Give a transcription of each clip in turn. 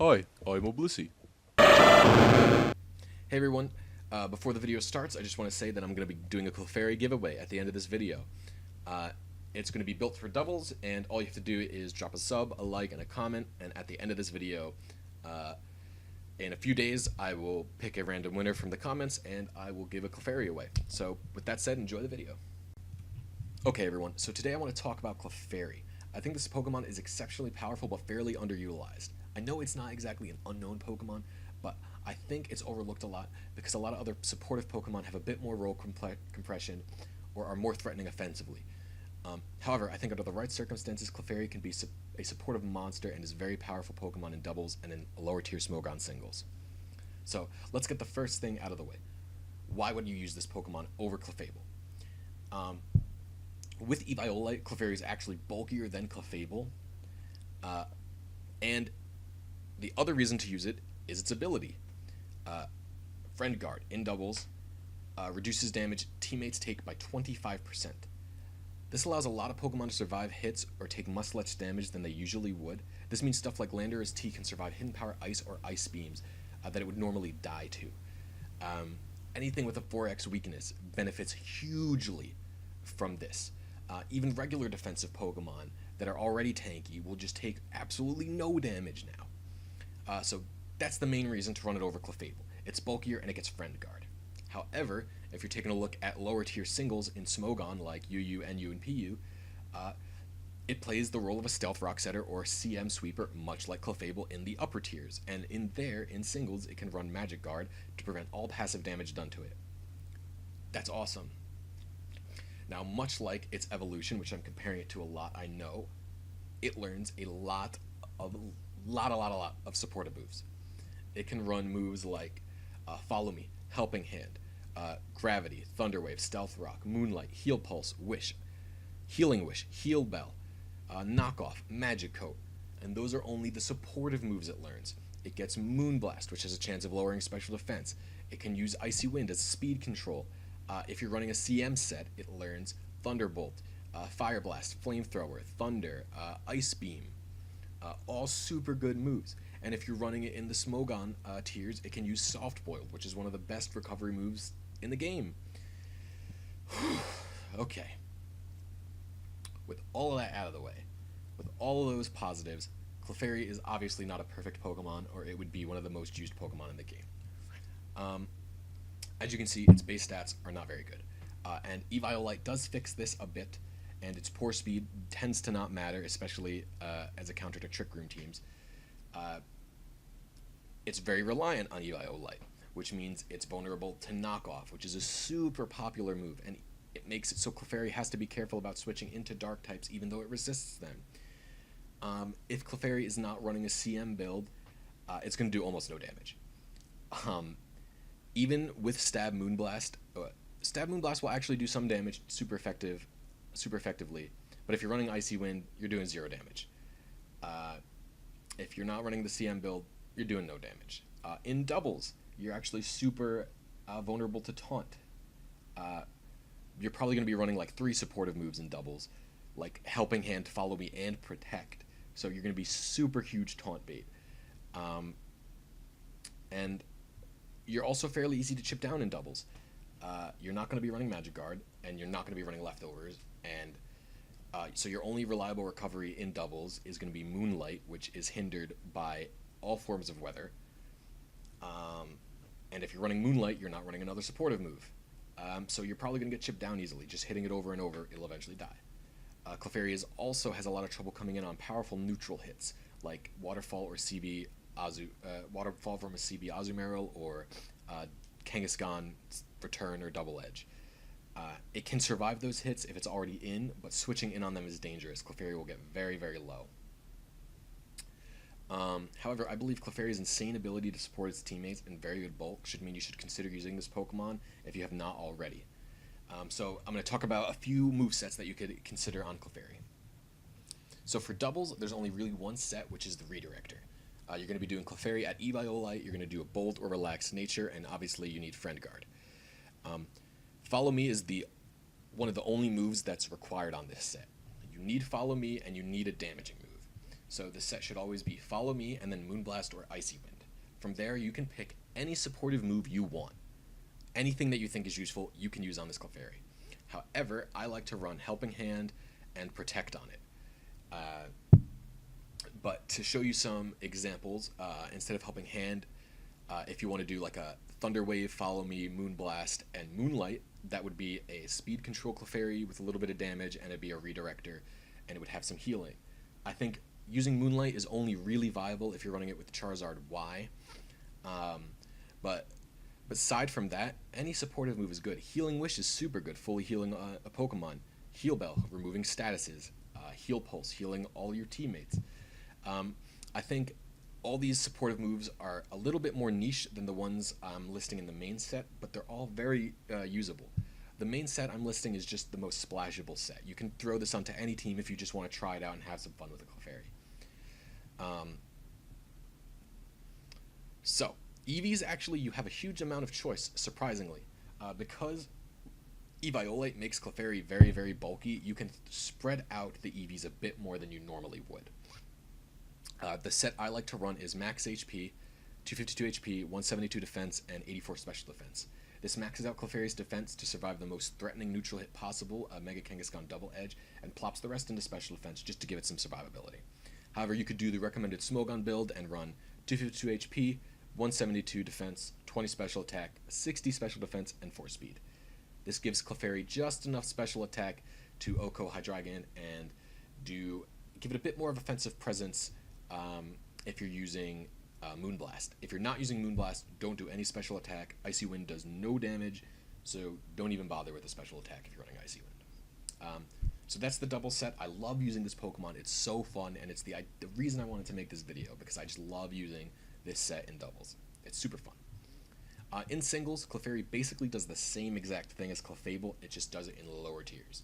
Hi, I'm a Blisy. Hey everyone, before the video starts, I just want to say that I'm going to be doing a Clefairy giveaway at the end of this video. It's going to be built for doubles, and all you have to do is drop a sub, a like, and a comment, and at the end of this video, in a few days, I will pick a random winner from the comments, and I will give a Clefairy away. So, with that said, enjoy the video. Okay everyone, so today I want to talk about Clefairy. I think this Pokemon is exceptionally powerful but fairly underutilized. I know it's not exactly an unknown Pokemon, but I think it's overlooked a lot because a lot of other supportive Pokemon have a bit more role compression or are more threatening offensively. However, I think under the right circumstances, Clefairy can be a supportive monster and is a very powerful Pokemon in doubles and in lower tier Smogon singles. So let's get the first thing out of the way. Why would you use this Pokemon over Clefable? With Eviolite, Clefairy is actually bulkier than Clefable, and the other reason to use it is its ability. Friend Guard in doubles reduces damage teammates take by 25%. This allows a lot of Pokemon to survive hits or take much less damage than they usually would. This means stuff like Landorus T can survive Hidden Power Ice or Ice Beams that it would normally die to. Anything with a 4x weakness benefits hugely from this. Even regular defensive Pokemon that are already tanky will just take absolutely no damage now. So that's the main reason to run it over Clefable. It's bulkier and it gets Friend Guard. However, if you're taking a look at lower tier singles in Smogon like UU, NU, and PU, it plays the role of a Stealth Rock Setter or CM Sweeper, much like Clefable in the upper tiers. And in singles, it can run Magic Guard to prevent all passive damage done to it. That's awesome. Now, much like its evolution, which I'm comparing it to a lot, I know, it learns a lot of supportive moves. It can run moves like Follow Me, Helping Hand, Gravity, Thunder Wave, Stealth Rock, Moonlight, Heal Pulse, Wish, Healing Wish, Heal Bell, Knockoff, Magic Coat, and those are only the supportive moves it learns. It gets Moonblast, which has a chance of lowering special defense. It can use Icy Wind as speed control. If you're running a CM set, it learns Thunderbolt, Fire Blast, Flamethrower, Thunder, Ice Beam, all super good moves. And if you're running it in the Smogon tiers, it can use Soft Boiled, which is one of the best recovery moves in the game. Okay. With all of that out of the way, with all of those positives, Clefairy is obviously not a perfect Pokemon, or it would be one of the most used Pokemon in the game. As you can see, its base stats are not very good. And Eviolite does fix this a bit, and its poor speed tends to not matter, especially as a counter to Trick Room teams. It's very reliant on Eviolite, which means it's vulnerable to Knockoff, which is a super popular move, and it makes it so Clefairy has to be careful about switching into Dark types even though it resists them. If Clefairy is not running a CM build, it's going to do almost no damage. Even with Stab Moonblast will actually do some damage super effectively, but if you're running Icy Wind, you're doing 0 damage. If you're not running the CM build, you're doing no damage. In doubles, you're actually super vulnerable to Taunt. You're probably going to be running like 3 supportive moves in doubles, like Helping Hand, Follow Me, and Protect. So you're going to be super huge Taunt bait. And you're also fairly easy to chip down in doubles. You're not going to be running Magic Guard, and you're not going to be running Leftovers, and so your only reliable recovery in doubles is going to be Moonlight, which is hindered by all forms of weather. And if you're running Moonlight, you're not running another supportive move. So you're probably going to get chipped down easily. Just hitting it over and over, it'll eventually die. Clefairy also has a lot of trouble coming in on powerful neutral hits, like Waterfall or CB Waterfall from a CB Azumarill or Kangaskhan Return or Double Edge. It can survive those hits if it's already in, but switching in on them is dangerous. Clefairy will get very, very low. However, I believe Clefairy's insane ability to support its teammates in very good bulk should mean you should consider using this Pokemon if you have not already. So I'm going to talk about a few movesets that you could consider on Clefairy. So for doubles, there's only really one set, which is the Redirector. You're going to be doing Clefairy at Eviolite, you're going to do a Bold or Relaxed Nature, and obviously you need Friend Guard. Follow Me is one of the only moves that's required on this set. You need Follow Me, and you need a damaging move. So the set should always be Follow Me and then Moonblast or Icy Wind. From there, you can pick any supportive move you want. Anything that you think is useful, you can use on this Clefairy. However, I like to run Helping Hand and Protect on it. But to show you some examples, instead of Helping Hand, if you want to do like a Thunder Wave, Follow Me, Moonblast, and Moonlight, that would be a speed control Clefairy with a little bit of damage, and it'd be a redirector, and it would have some healing. I think using Moonlight is only really viable if you're running it with Charizard Y. But aside from that, any supportive move is good. Healing Wish is super good, fully healing a Pokemon. Heal Bell, removing statuses. Heal Pulse, healing all your teammates. I think all these supportive moves are a little bit more niche than the ones I'm listing in the main set, but they're all very usable. The main set I'm listing is just the most splashable set. You can throw this onto any team if you just want to try it out and have some fun with the Clefairy. So, EVs, actually, you have a huge amount of choice, surprisingly. Because Eviolite makes Clefairy very, very bulky, you can spread out the EVs a bit more than you normally would. The set I like to run is max HP, 252 HP, 172 defense, and 84 special defense. This maxes out Clefairy's defense to survive the most threatening neutral hit possible, a Mega Kangaskhan Double Edge, and plops the rest into special defense just to give it some survivability. However, you could do the recommended Smogon build and run 252 HP, 172 defense, 20 special attack, 60 special defense, and 4 speed. This gives Clefairy just enough special attack to OHKO Hydreigon and give it a bit more of offensive presence if you're using Moonblast. If you're not using Moonblast, don't do any special attack. Icy Wind does no damage, so don't even bother with a special attack if you're running Icy Wind. So that's the double set. I love using this Pokemon. It's so fun, and it's the reason I wanted to make this video, because I just love using this set in doubles. It's super fun. In singles, Clefairy basically does the same exact thing as Clefable, it just does it in lower tiers.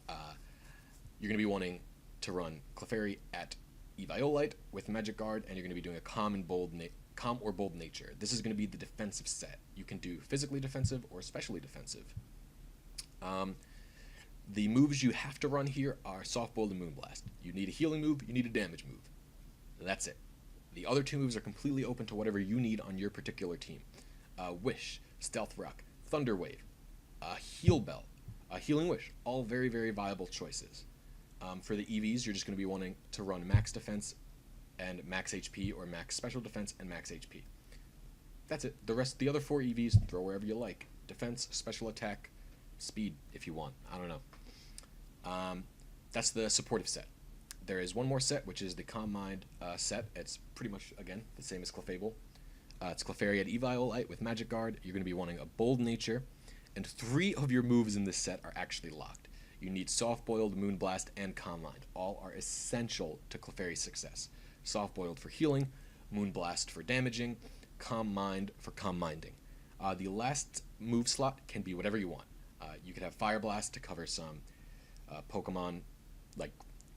You're going to be wanting to run Clefairy at Eviolite with Magic Guard, and you're going to be doing a Calm or Bold Nature. This is going to be the defensive set. You can do physically defensive or specially defensive. The moves you have to run here are Soft Boiled and Moonblast. You need a healing move, you need a damage move. That's it. The other two moves are completely open to whatever you need on your particular team. Wish, Stealth Rock, Thunder Wave, Heal Bell, Healing Wish, all very, very viable choices. For the EVs, you're just going to be wanting to run max defense and max HP, or max special defense and max HP. That's it. The other 4 EVs, throw wherever you like. Defense, special attack, speed if you want. I don't know. That's the supportive set. There is one more set, which is the Calm Mind set. It's pretty much, again, the same as Clefable. It's Clefairy at Eviolite with Magic Guard. You're going to be wanting a Bold Nature, and 3 of your moves in this set are actually locked. You need Soft Boiled, Moonblast, and Calm Mind. All are essential to Clefairy's success. Soft Boiled for healing, Moonblast for damaging, Calm Mind for calm minding. The last move slot can be whatever you want. You could have Fire Blast to cover some Pokemon like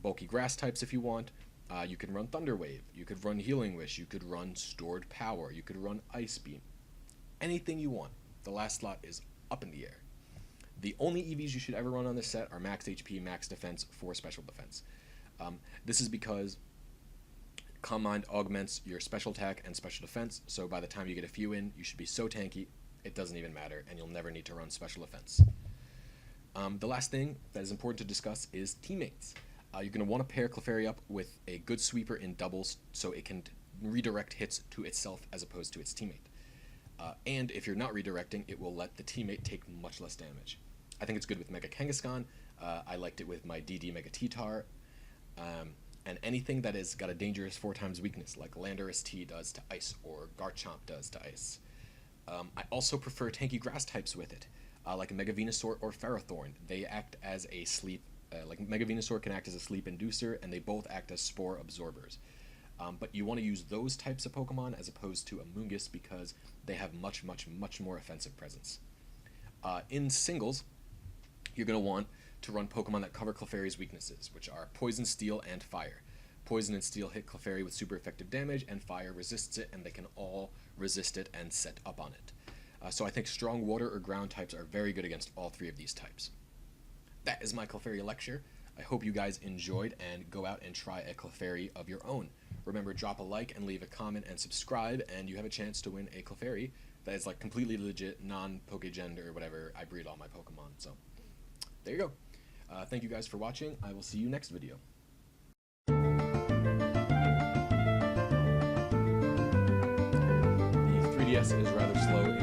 bulky grass types if you want. You could run Thunder Wave. You could run Healing Wish. You could run Stored Power. You could run Ice Beam. Anything you want. The last slot is up in the air. The only EVs you should ever run on this set are max HP, max defense, 4 special defense. This is because Calm Mind augments your special attack and special defense, so by the time you get a few in, you should be so tanky, it doesn't even matter, and you'll never need to run special defense. The last thing that is important to discuss is teammates. You're going to want to pair Clefairy up with a good sweeper in doubles so it can redirect hits to itself as opposed to its teammate. And if you're not redirecting, it will let the teammate take much less damage. I think it's good with Mega Kangaskhan. I liked it with my DD Mega T-Tar. And anything that has got a dangerous 4x weakness, like Landorus T does to Ice or Garchomp does to Ice. I also prefer tanky grass types with it, like Mega Venusaur or Ferrothorn. They act as a sleep, like Mega Venusaur can act as a sleep inducer, and they both act as spore absorbers. But you want to use those types of Pokemon as opposed to Amoonguss because they have much, much, much more offensive presence. In singles, you're going to want to run Pokemon that cover Clefairy's weaknesses, which are Poison, Steel, and Fire. Poison and Steel hit Clefairy with super effective damage, and Fire resists it, and they can all resist it and set up on it. So I think strong water or ground types are very good against all 3 of these types. That is my Clefairy lecture. I hope you guys enjoyed, and go out and try a Clefairy of your own. Remember, drop a like and leave a comment and subscribe, and you have a chance to win a Clefairy that is like completely legit, non-Pokegend or whatever. I breed all my Pokemon, so there you go. Thank you guys for watching. I will see you next video. The 3DS is rather slow